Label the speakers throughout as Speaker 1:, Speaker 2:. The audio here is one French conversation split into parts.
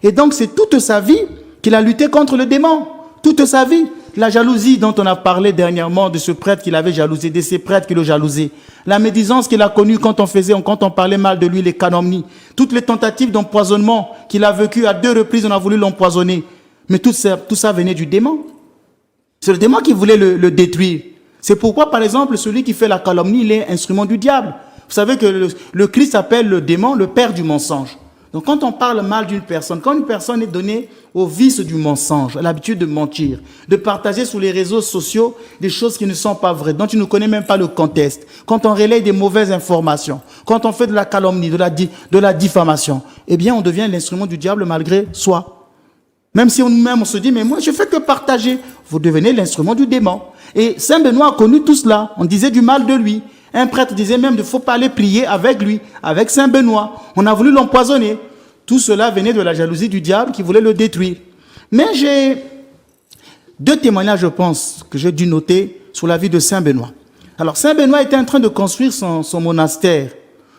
Speaker 1: Et donc, c'est toute sa vie qu'il a lutté contre le démon. Toute sa vie. La jalousie dont on a parlé dernièrement, de ce prêtre qu'il avait jalousé, de ces prêtres qui le jalousait. La médisance qu'il a connue quand on parlait mal de lui, les calomnies. Toutes les tentatives d'empoisonnement qu'il a vécues à 2 reprises, on a voulu l'empoisonner. Mais tout ça venait du démon. C'est le démon qui voulait le détruire. C'est pourquoi, par exemple, celui qui fait la calomnie, il est instrument du diable. Vous savez que le Christ appelle le démon le père du mensonge. Donc quand on parle mal d'une personne, quand une personne est donnée au vice du mensonge, à l'habitude de mentir, de partager sur les réseaux sociaux des choses qui ne sont pas vraies, dont tu ne connais même pas le contexte, quand on relaye des mauvaises informations, quand on fait de la calomnie, de la diffamation, eh bien on devient l'instrument du diable malgré soi. Même si nous-mêmes on se dit, mais moi je fais que partager, vous devenez l'instrument du démon. Et Saint Benoît a connu tout cela, on disait du mal de lui. Un prêtre disait même qu'il ne faut pas aller prier avec lui, avec Saint Benoît. On a voulu l'empoisonner. Tout cela venait de la jalousie du diable qui voulait le détruire. Mais j'ai 2 témoignages, je pense, que j'ai dû noter sur la vie de Saint Benoît. Alors, Saint Benoît était en train de construire son monastère.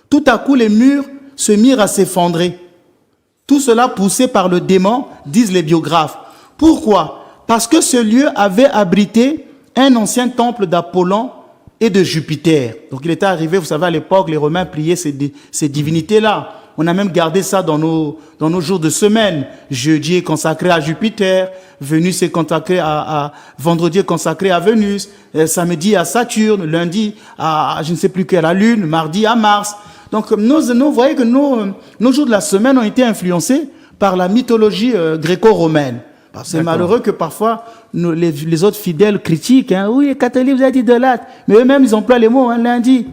Speaker 1: Tout à coup, les murs se mirent à s'effondrer. Tout cela poussé par le démon, disent les biographes. Pourquoi? Parce que ce lieu avait abrité un ancien temple d'Apollon et de Jupiter. Donc il était arrivé, vous savez, à l'époque, les Romains priaient ces divinités-là. On a même gardé ça dans nos jours de semaine. Jeudi est consacré à Jupiter, Vénus est consacré vendredi est consacré à Vénus, samedi à Saturne, lundi à je ne sais plus quelle, la Lune, mardi à Mars. Donc vous voyez que nos jours de la semaine ont été influencés par la mythologie gréco-romaine. C'est malheureux que parfois les autres fidèles critiquent. Oui, les catholiques, vous êtes idolâtres. Mais eux-mêmes, ils emploient les mots, lundi,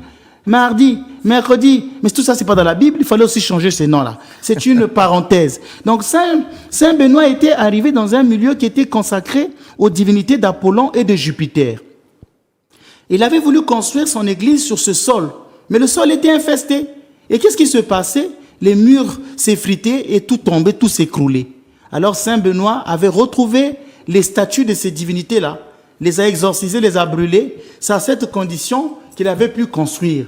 Speaker 1: mardi, mercredi. Mais tout ça, c'est pas dans la Bible. Il fallait aussi changer ces noms-là. C'est une parenthèse. Donc, Saint Benoît était arrivé dans un milieu qui était consacré aux divinités d'Apollon et de Jupiter. Il avait voulu construire son église sur ce sol. Mais le sol était infesté. Et qu'est-ce qui se passait? Les murs s'effritaient et tout tombait, tout s'écroulait. Alors Saint Benoît avait retrouvé les statues de ces divinités-là, les a exorcisées, les a brûlées. C'est à cette condition qu'il avait pu construire.